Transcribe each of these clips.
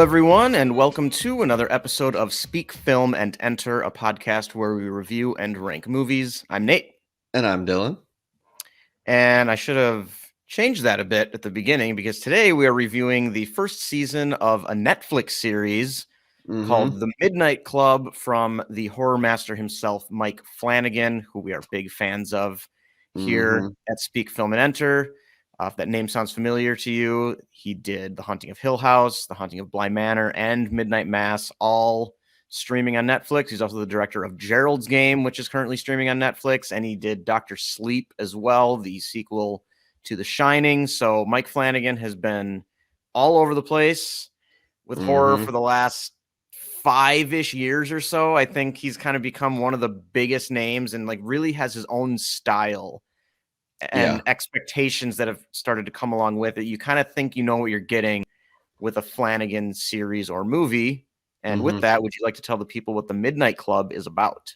everyone, and welcome to another episode of Speak, Film, and Enter, a podcast where we review and rank movies. I'm Nate. And I'm Dylan. And I should have changed that a bit at the beginning because today we are reviewing the first season of a Netflix series called The Midnight Club from the horror master himself, Mike Flanagan, who we are big fans of here at Speak, Film, and Enter. If that name sounds familiar to you, he did The Haunting of Hill House, The Haunting of Bly Manor, and Midnight Mass, all streaming on Netflix. He's also the director of Gerald's Game, which is currently streaming on Netflix, and he did Dr. Sleep as well, the sequel to The Shining. So Mike Flanagan has been all over the place with horror for the last 5-ish years or so. I think he's kind of become one of the biggest names and like really has his own style and expectations that have started to come along with it. You kind of think you know what you're getting with a Flanagan series or movie. And with that, would you like to tell the people what the Midnight Club is about?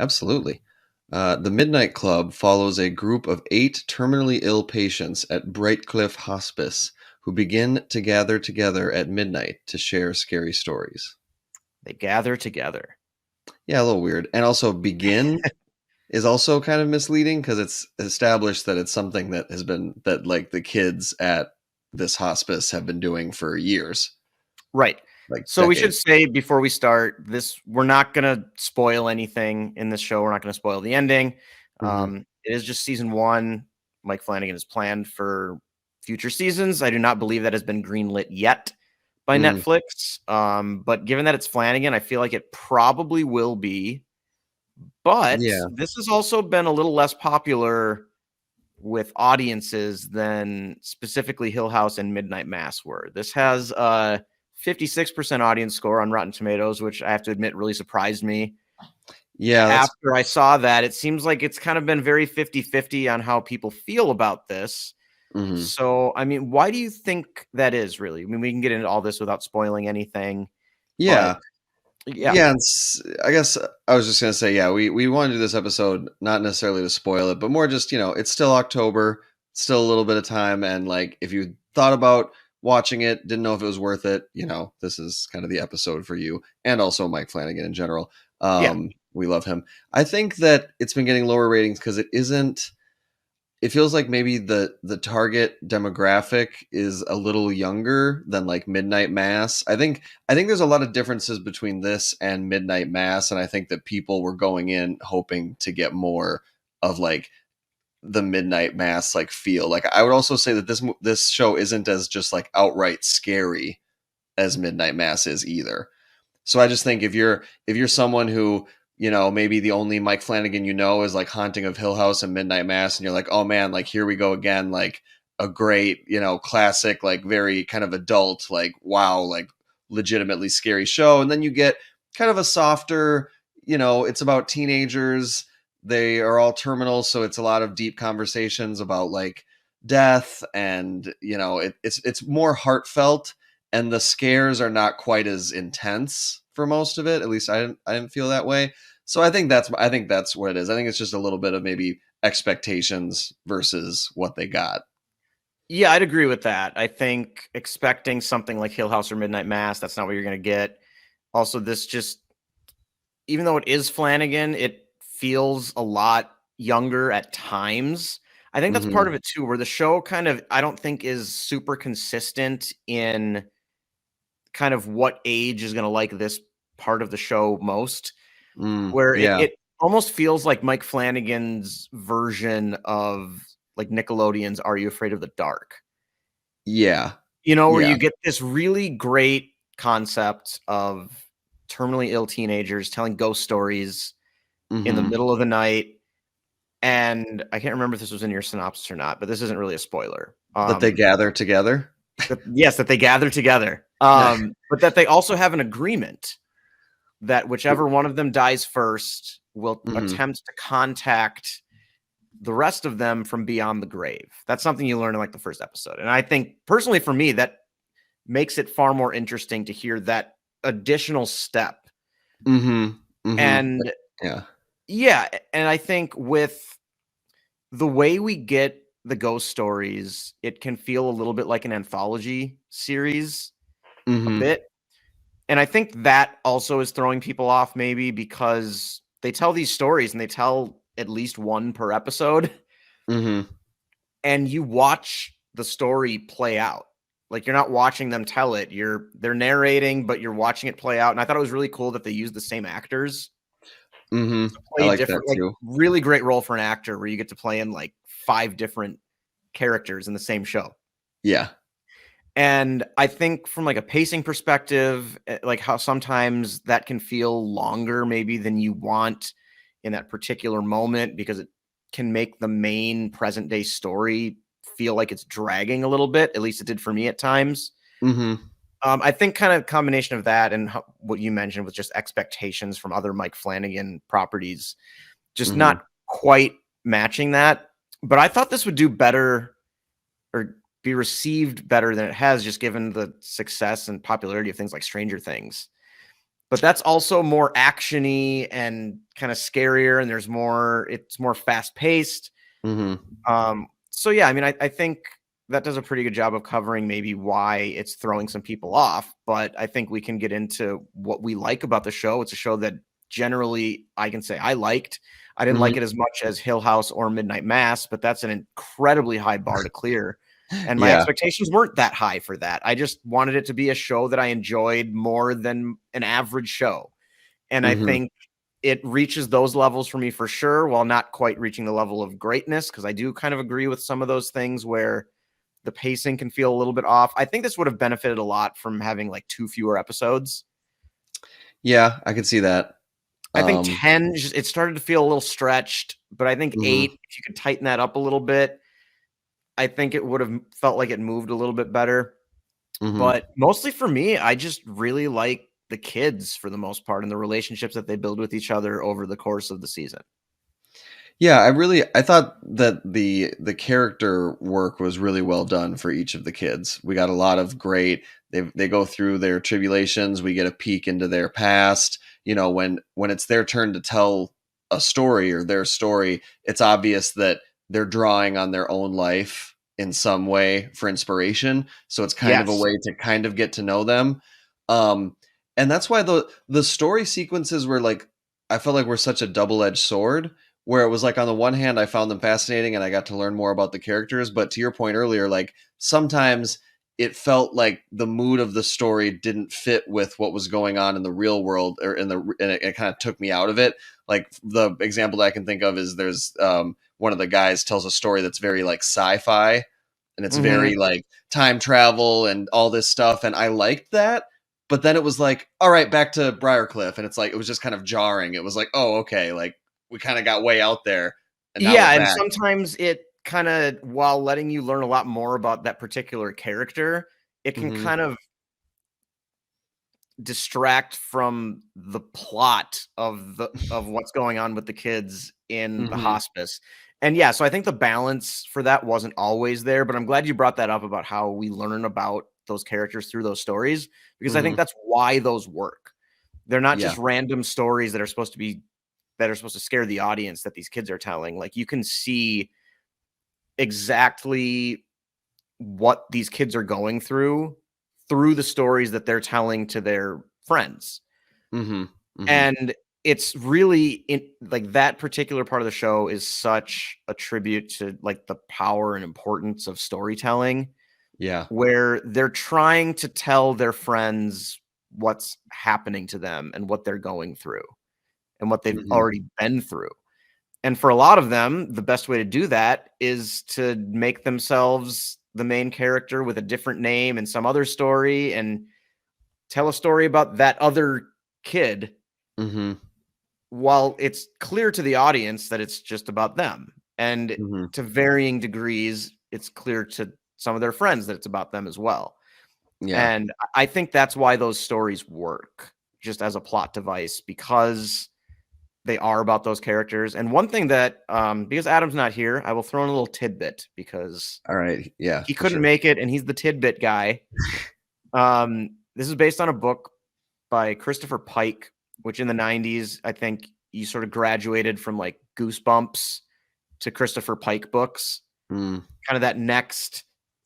Absolutely. The Midnight Club follows a group of 8 terminally ill patients at Brightcliff Hospice who begin to gather together at midnight to share scary stories. They gather together. Yeah, a little weird. And also begin is also kind of misleading because it's established that it's something that has been, that like the kids at this hospice have been doing for years. Right. Like so decades. We should say before we start this, we're not going to spoil anything in this show. We're not going to spoil the ending. It is just season 1. Mike Flanagan is planned for future seasons. I do not believe that has been greenlit yet by Netflix. But given that it's Flanagan, I feel like it probably will be. But this has also been a little less popular with audiences than specifically Hill House and Midnight Mass were. This has a 56% audience score on Rotten Tomatoes, which I have to admit really surprised me. Yeah. After I saw that, it seems like it's kind of been very 50-50 on how people feel about this. So, I mean, why do you think that is really? I mean, we can get into all this without spoiling anything. Yeah. And I guess I was just going to say, we want to do this episode, not necessarily to spoil it, but more just, it's still October, still a little bit of time. And like, if you thought about watching it, didn't know if it was worth it, this is kind of the episode for you. And also Mike Flanagan in general. We love him. I think that it's been getting lower ratings because it feels like maybe the target demographic is a little younger than like Midnight Mass. I think there's a lot of differences between this and Midnight Mass, and I think that people were going in hoping to get more of like the Midnight Mass like feel. Like I would also say that this show isn't as just like outright scary as Midnight Mass is either. So I just think if you're someone who maybe the only Mike Flanagan is like Haunting of Hill House and Midnight Mass, and you're like, oh man, like here we go again, like a great, classic, like very kind of adult, like wow, like legitimately scary show. And then you get kind of a softer, it's about teenagers. They are all terminal, so it's a lot of deep conversations about like death, and it's more heartfelt, and the scares are not quite as intense for most of it. At least I didn't feel that way. So I think that's what it is. I think it's just a little bit of maybe expectations versus what they got. Yeah, I'd agree with that. I think expecting something like Hill House or Midnight Mass, that's not what you're going to get. Also, this just, even though it is Flanagan, it feels a lot younger at times. I think that's part of it too, where the show kind of, I don't think is super consistent in kind of what age is going to like this part of the show most. Where it almost feels like Mike Flanagan's version of like Nickelodeon's Are You Afraid of the Dark? Yeah. Where you get this really great concept of terminally ill teenagers telling ghost stories in the middle of the night. And I can't remember if this was in your synopsis or not, but this isn't really a spoiler. That they gather together? Yes, that they gather together. But that they also have an agreement that whichever one of them dies first will attempt to contact the rest of them from beyond the grave. That's something you learn in like the first episode. And I think personally for me, that makes it far more interesting to hear that additional step. And and I think with the way we get the ghost stories, it can feel a little bit like an anthology series a bit. And I think that also is throwing people off, maybe because they tell these stories and they tell at least one per episode. And you watch the story play out. Like, you're not watching them tell it. They're narrating, but you're watching it play out. And I thought it was really cool that they used the same actors to I play like that different, like, too. really great role for an actor where you get to play in like 5 different characters in the same show. Yeah. And I think from like a pacing perspective, like how sometimes that can feel longer maybe than you want in that particular moment, because it can make the main present day story feel like it's dragging a little bit. At least it did for me at times. I think kind of combination of that and what you mentioned with just expectations from other Mike Flanagan properties, just not quite matching that. But I thought this would do better, or be received better than it has, just given the success and popularity of things like Stranger Things. But that's also more actiony and kind of scarier, and it's more fast paced. So yeah, I mean, I think that does a pretty good job of covering maybe why it's throwing some people off. But I think we can get into what we like about the show. It's a show that generally I can say I liked. I didn't like it as much as Hill House or Midnight Mass, but that's an incredibly high bar to clear. And my Yeah. expectations weren't that high for that. I just wanted it to be a show that I enjoyed more than an average show. And I think it reaches those levels for me for sure, while not quite reaching the level of greatness, because I do kind of agree with some of those things where the pacing can feel a little bit off. I think this would have benefited a lot from having like 2 fewer episodes. Yeah, I could see that. I think 10, it started to feel a little stretched, but I think 8, if you could tighten that up a little bit, I think it would have felt like it moved a little bit better. But mostly for me, I just really like the kids for the most part and the relationships that they build with each other over the course of the season. Yeah, I thought that the character work was really well done for each of the kids. We got a lot of great, they go through their tribulations, we get a peek into their past. You know, when it's their turn to tell a story or their story, it's obvious that they're drawing on their own life in some way for inspiration. So it's kind of a Yes. way to kind of get to know them. Um and that's why the story sequences were like, I felt like were such a double-edged sword, where it was like on the one hand I found them fascinating and I got to learn more about the characters, but to your point earlier, like sometimes it felt like the mood of the story didn't fit with what was going on in the real world, or and it kind of took me out of it. Like the example that I can think of is there's one of the guys tells a story that's very like sci-fi, and it's very like time travel and all this stuff, and I liked that. But then it was like, all right, back to Briarcliff, and it's like it was just kind of jarring. It was like, oh, okay, like we kind of got way out there, and now we're Yeah, and back. sometimes it kind of, while letting you learn a lot more about that particular character, it can kind of distract from the plot of what's going on with the kids in the hospice. And yeah, so I think the balance for that wasn't always there, but I'm glad you brought that up about how we learn about those characters through those stories, because I think that's why those work. They're not Yeah. just random stories that are supposed to scare the audience that these kids are telling. Like, you can see exactly what these kids are going through the stories that they're telling to their friends. And it's really like that particular part of the show is such a tribute to like the power and importance of storytelling, Yeah. where they're trying to tell their friends what's happening to them and what they're going through and what they've already been through. And for a lot of them, the best way to do that is to make themselves the main character with a different name and some other story, and tell a story about that other kid, while it's clear to the audience that it's just about them. And to varying degrees, it's clear to some of their friends that it's about them as well. Yeah. And I think that's why those stories work just as a plot device, because they are about those characters. And one thing that, because Adam's not here, I will throw in a little tidbit, because All right. Yeah, he for couldn't sure. make it and he's the tidbit guy. This is based on a book by Christopher Pike, which in the 90s, I think you sort of graduated from like Goosebumps to Christopher Pike books, kind of that next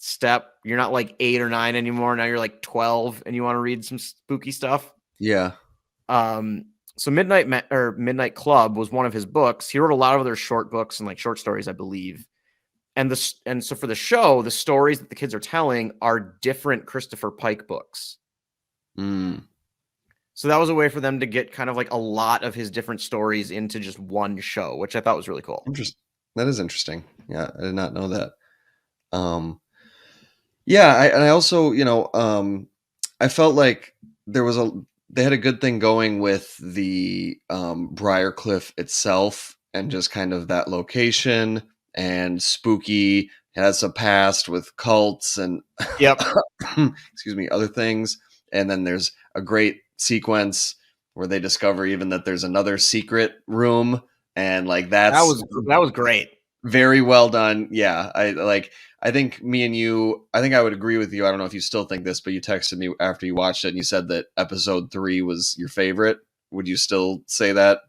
step. You're not like 8 or 9 anymore. Now you're like 12 and you want to read some spooky stuff. Yeah. So Midnight Club was one of his books. He wrote a lot of other short books and like short stories, I believe. And so for the show, the stories that the kids are telling are different Christopher Pike books. So that was a way for them to get kind of like a lot of his different stories into just one show, which I thought was really cool. Interesting. That is interesting. Yeah, I did not know that. Yeah, I also, I felt like they had a good thing going with the Briarcliff itself and just kind of that location and spooky. It has a past with cults and Yep. excuse me, other things. And then there's a great sequence where they discover even that there's another secret room, and like that was great. Very well done. Yeah, I think me and you, I think I would agree with you. I don't know if you still think this, but you texted me after you watched it and you said that episode 3 was your favorite. Would you still say that?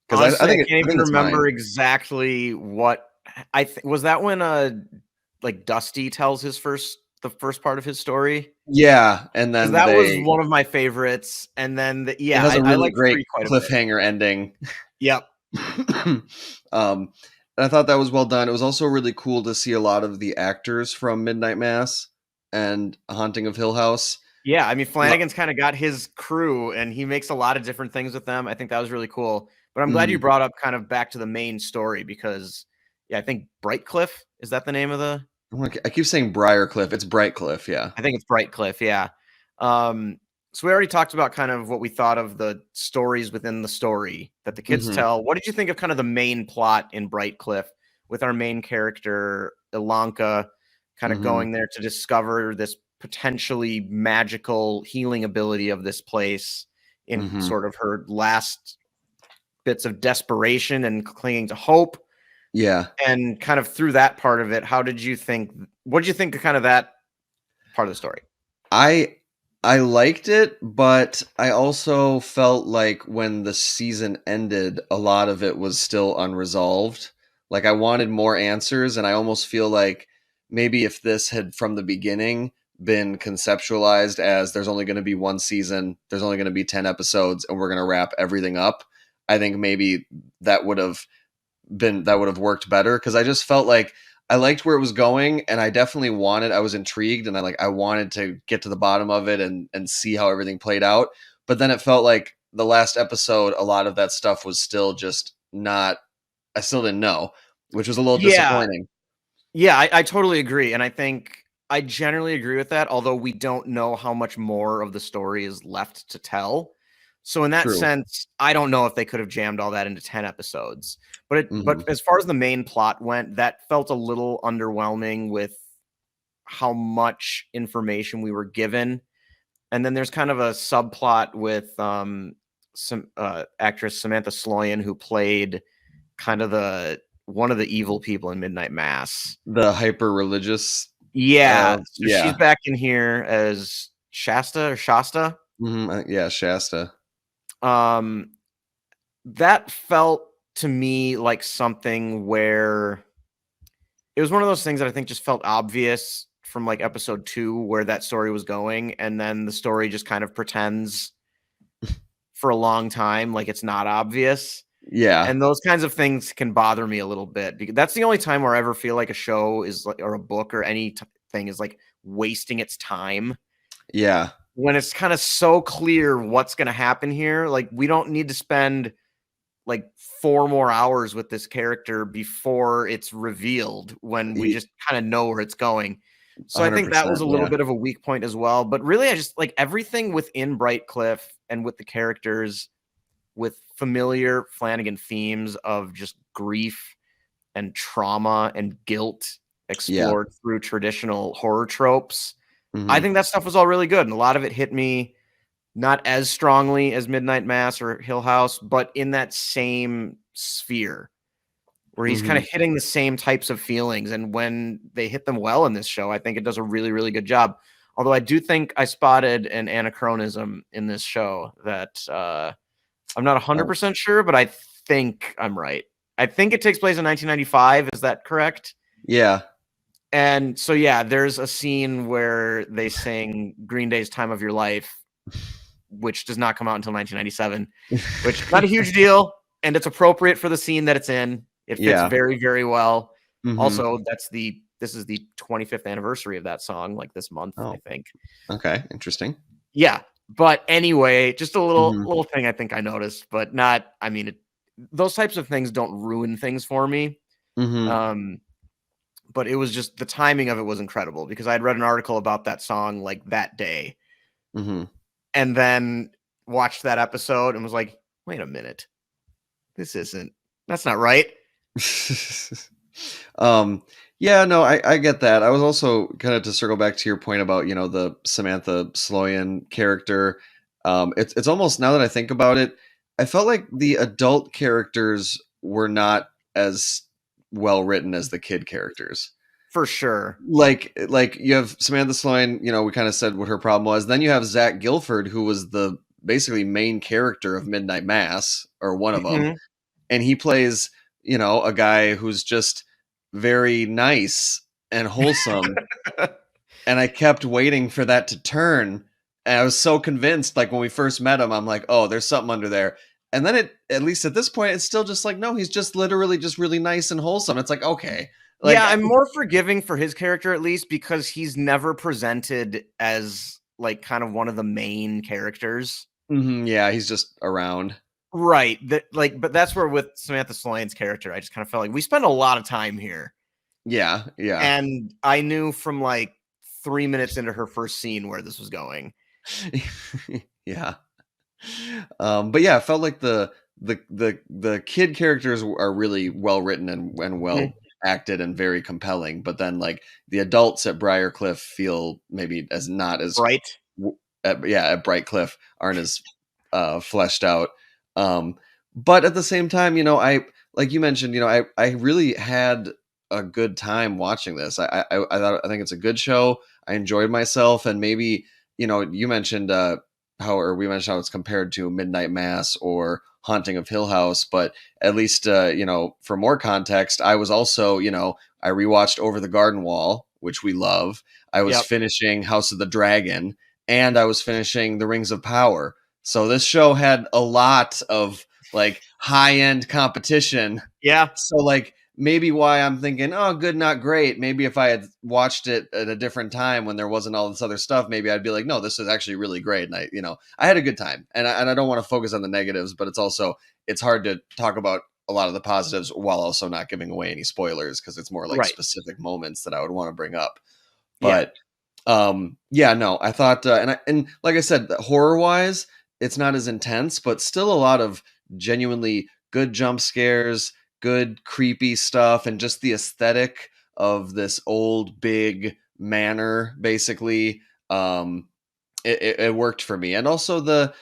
Because I can't even remember exactly what was that when like Dusty tells the first part of his story. Yeah, and then that was one of my favorites. And then it has a really great cliffhanger ending. Yep. And I thought that was well done. It was also really cool to see a lot of the actors from Midnight Mass and A Haunting of Hill House. Yeah, I mean, Flanagan's kind of got his crew, and he makes a lot of different things with them. I think that was really cool. But I'm glad you brought up kind of back to the main story because, yeah, I think Brightcliff, is that the name of the... I keep saying Briarcliff. It's Brightcliff, yeah. I think it's Brightcliff, yeah. So we already talked about kind of what we thought of the stories within the story that the kids tell. What did you think of kind of the main plot in Brightcliff with our main character, Ilanka, kind of going there to discover this potentially magical healing ability of this place in sort of her last bits of desperation and clinging to hope? Yeah. And kind of through that part of it, what did you think of kind of that part of the story? I liked it, but I also felt like when the season ended, a lot of it was still unresolved. Like I wanted more answers, and I almost feel like maybe if this had from the beginning been conceptualized as there's only going to be one season, there's only going to be 10 episodes, and we're going to wrap everything up, I think maybe that would have worked better, because I just felt like I liked where it was going, and I definitely I was intrigued, and I wanted to get to the bottom of it and see how everything played out. But then it felt like the last episode, a lot of that stuff was still just not, I still didn't know, which was a little disappointing. Yeah, I totally agree. And I think I generally agree with that, although we don't know how much more of the story is left to tell. So in that sense, I don't know if they could have jammed all that into 10 episodes. But as far as the main plot went, that felt a little underwhelming with how much information we were given. And then there's kind of a subplot with some actress Samantha Sloyan, who played kind of one of the evil people in Midnight Mass. The hyper religious. Yeah. So she's back in here as Shasta. Yeah, Shasta. That felt to me like something where it was one of those things that I think just felt obvious from like episode 2 where that story was going, and then the story just kind of pretends for a long time like it's not obvious. Yeah. And those kinds of things can bother me a little bit, because that's the only time where I ever feel like a show is like, or a book or thing is like wasting its time. Yeah. When it's kind of so clear what's going to happen here, like we don't need to spend like 4 more hours with this character before it's revealed, when we just kind of know where it's going. So I think that was a little bit of a weak point as well. But really, I just like everything within Brightcliff and with the characters, with familiar Flanagan themes of just grief and trauma and guilt explored through traditional horror tropes. I think that stuff was all really good. And a lot of it hit me not as strongly as Midnight Mass or Hill House, but in that same sphere where he's kind of hitting the same types of feelings. And when they hit them well in this show, I think it does a really, really good job. Although I do think I spotted an anachronism in this show that I'm not 100% sure, but I think I'm right. I think it takes place in 1995. Is that correct? Yeah. And so, yeah, there's a scene where they sing Green Day's Time of Your Life, which does not come out until 1997, which not a huge deal. And it's appropriate for the scene that it's in. It fits Yeah. very, very well. Mhm. Also, this is the 25th anniversary of that song, like this month, I think. Okay, interesting. Yeah. But anyway, just a little thing I think I noticed, but not, I mean, those types of things don't ruin things for me. But it was just the timing of it was incredible because I had read an article about that song like that day. And then watched that episode and was like, wait a minute. That's not right. Yeah, no, I get that. I was also kind of to circle back to your point about, the Samantha Sloyan character. It's almost, now that I think about it, I felt like the adult characters were not as well written as the kid characters. For sure. Like you have Samantha Sloyan, we kind of said what her problem was. Then you have Zach Gilford, who was the basically main character of Midnight Mass, or one of them. And he plays, a guy who's just very nice and wholesome. And I kept waiting for that to turn. And I was so convinced, like when we first met him, I'm like, oh, there's something under there. And then at least at this point, it's still just like, no, he's just literally just really nice and wholesome. It's like, okay. Like, yeah, I'm more forgiving for his character, at least, because he's never presented as like kind of one of the main characters. Yeah, he's just around. Right. But that's where with Samantha Sloyan's character, I just kind of felt like we spend a lot of time here. Yeah. And I knew from like 3 minutes into her first scene where this was going. Yeah. But yeah, I felt like the kid characters are really well written and well acted and very compelling. But then like the adults at Briarcliff feel maybe as not as bright. At Brightcliff aren't as fleshed out. But at the same time, I, like you mentioned, I really had a good time watching this. I think it's a good show. I enjoyed myself, and maybe, you mentioned we mentioned how it's compared to Midnight Mass or Haunting of Hill House, but at least for more context, I was also, I rewatched Over the Garden Wall, which we love. I was finishing House of the Dragon, and I was finishing The Rings of Power. So this show had a lot of like high-end competition. Yeah. So like maybe why I'm thinking, oh, good, not great. Maybe if I had watched it at a different time when there wasn't all this other stuff, maybe I'd be like, no, this is actually really great. And I had a good time. And I don't want to focus on the negatives, but it's hard to talk about a lot of the positives while also not giving away any spoilers, because it's more like specific moments that I would want to bring up. But no, I thought, and like I said, horror wise, it's not as intense, but still a lot of genuinely good jump scares, good creepy stuff, and just the aesthetic of this old big manor, basically. It worked for me. And also the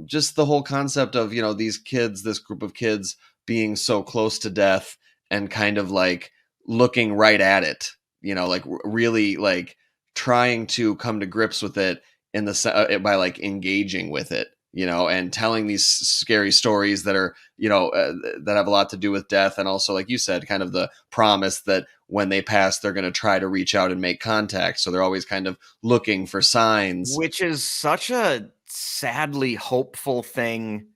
just the whole concept of, these kids, this group of kids being so close to death and kind of like looking right at it, like really like trying to come to grips with it by like engaging with it, and telling these scary stories that are, that have a lot to do with death. And also, like you said, kind of the promise that when they pass, they're going to try to reach out and make contact. So they're always kind of looking for signs. Which is such a sadly hopeful thing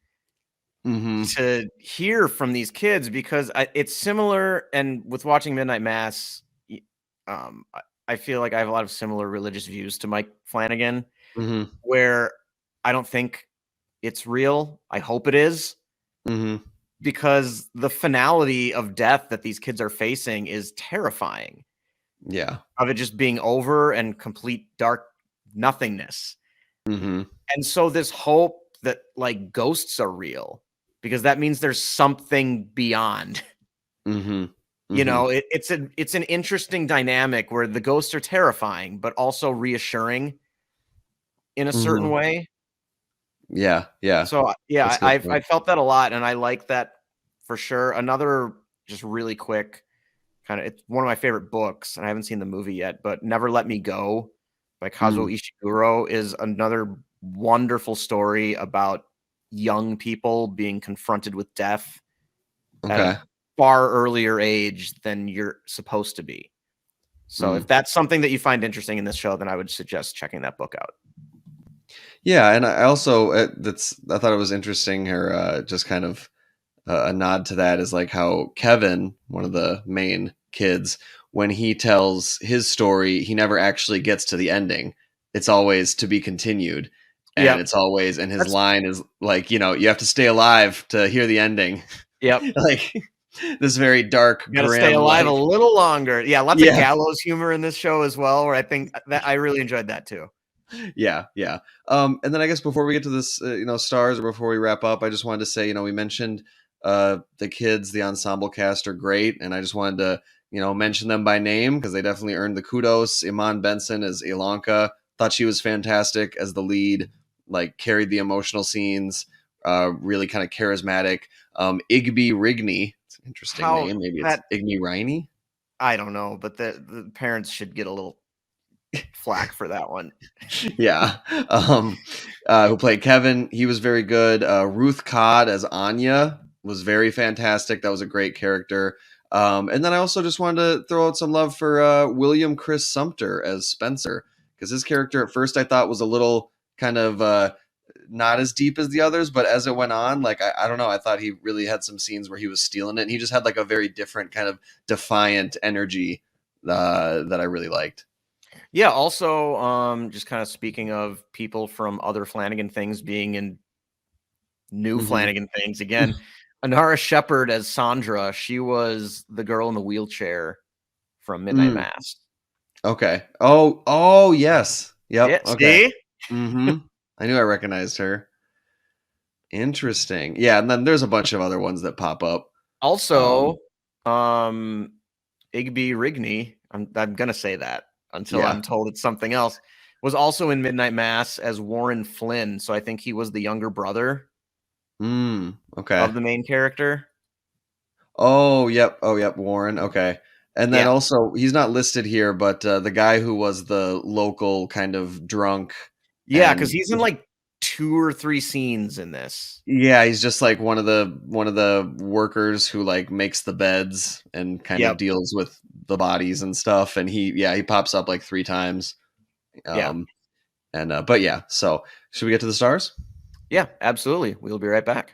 to hear from these kids, because it's similar. And with watching Midnight Mass, I feel like I have a lot of similar religious views to Mike Flanagan, where I don't think it's real. I hope it is. Because the finality of death that these kids are facing is terrifying. Yeah. Of it just being over and complete dark nothingness. And so this hope that like ghosts are real, because that means there's something beyond. It's an interesting dynamic where the ghosts are terrifying, but also reassuring in a certain way. Yeah. So I felt that a lot, and I like that for sure. Another just really quick kind of, it's one of my favorite books, and I haven't seen the movie yet, but Never Let Me Go by Kazuo Ishiguro is another wonderful story about young people being confronted with death at a far earlier age than you're supposed to be. So if that's something that you find interesting in this show, then I would suggest checking that book out. Yeah, and I also I thought it was interesting, or just kind of a nod to that is like how Kevin, one of the main kids, when he tells his story, he never actually gets to the ending. It's always to be continued. And Yep. it's always, and his line is like, you have to stay alive to hear the ending. Yep. Like this very dark, you gotta grim, stay alive a little longer. Yeah, lots of gallows humor in this show as well, where I think that I really enjoyed that too. Yeah. And then I guess before we get to this, stars, or before we wrap up, I just wanted to say, we mentioned the kids, the ensemble cast are great, and I just wanted to, mention them by name because they definitely earned the kudos. Iman Benson as Ilanka, thought she was fantastic as the lead, like carried the emotional scenes, really kind of charismatic. Igby Rigney, it's an interesting name. Maybe it's Igby Riney. I don't know, but the parents should get a little flack for that one. Yeah. Who played Kevin? He was very good. Ruth Codd as Anya was very fantastic. That was a great character. And then I also just wanted to throw out some love for William Chris Sumter as Spencer, because his character at first I thought was a little kind of not as deep as the others, but as it went on, like I don't know, I thought he really had some scenes where he was stealing it, and he just had like a very different kind of defiant energy that I really liked. Yeah, also, just kind of speaking of people from other Flanagan things being in new Flanagan things again, Anara Shepard as Sandra, she was the girl in the wheelchair from Midnight Mass. Okay. Oh, yes. Yep. Yeah, okay. see? I knew I recognized her. Interesting. Yeah, and then there's a bunch of other ones that pop up. Also, Igby Rigney, I'm gonna say that until I'm told it's something else, was also in Midnight Mass as Warren Flynn. So I think he was the younger brother Okay. of the main character. Oh, yep. Warren. Okay. And then also, he's not listed here, but the guy who was the local kind of drunk. Yeah, because he's in like 2 or 3 scenes in this. Yeah, he's just like one of the workers who like makes the beds and kind of deals with the bodies and stuff. And he pops up like 3 times. But yeah, so should we get to the stars? Yeah, absolutely. We'll be right back.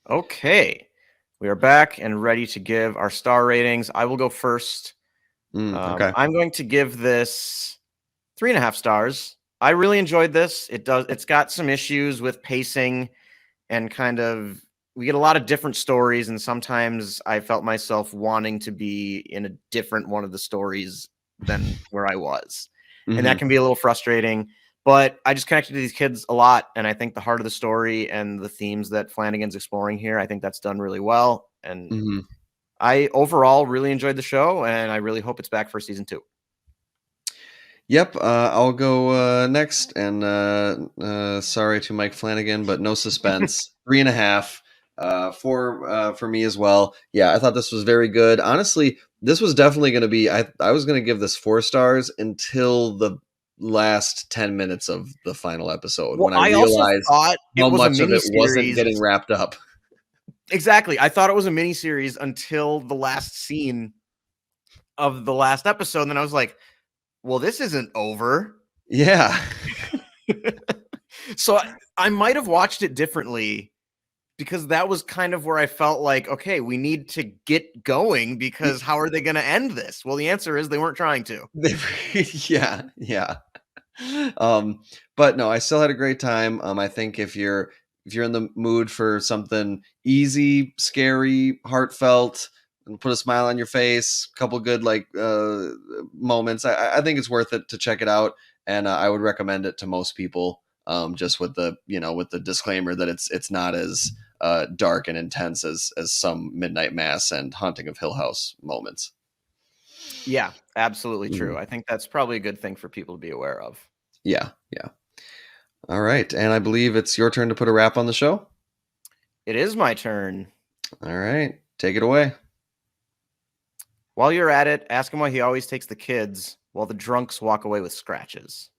Okay, we are back and ready to give our star ratings. I will go first. Okay. I'm going to give this 3.5 stars. I really enjoyed this. It's got some issues with pacing and kind of, we get a lot of different stories, and sometimes I felt myself wanting to be in a different one of the stories than where I was. And that can be a little frustrating, but I just connected to these kids a lot. And I think the heart of the story and the themes that Flanagan's exploring here, I think that's done really well. And I overall really enjoyed the show, and I really hope it's back for season 2. Yep, I'll go next, and sorry to Mike Flanagan, but no suspense. 3.5 for me as well. Yeah, I thought this was very good. Honestly, this was definitely going to be. I was going to give this 4 stars until the last 10 minutes of the final episode, when I realized how much of it wasn't getting wrapped up. Exactly, I thought it was a miniseries until the last scene of the last episode, and then I was like, well, this isn't over. Yeah. So I might have watched it differently, because that was kind of where I felt like, okay, we need to get going, because how are they going to end this? Well, the answer is they weren't trying to. Yeah. But no, I still had a great time. I think if you're in the mood for something easy, scary, heartfelt, and put a smile on your face, a couple good like moments, I think it's worth it to check it out, and I would recommend it to most people. Just with the with the disclaimer that it's not as dark and intense as some Midnight Mass and Haunting of Hill House moments. Yeah, absolutely true. I think that's probably a good thing for people to be aware of. Yeah. All right, and I believe it's your turn to put a wrap on the show. It is my turn. All right, take it away. While you're at it, ask him why he always takes the kids while the drunks walk away with scratches.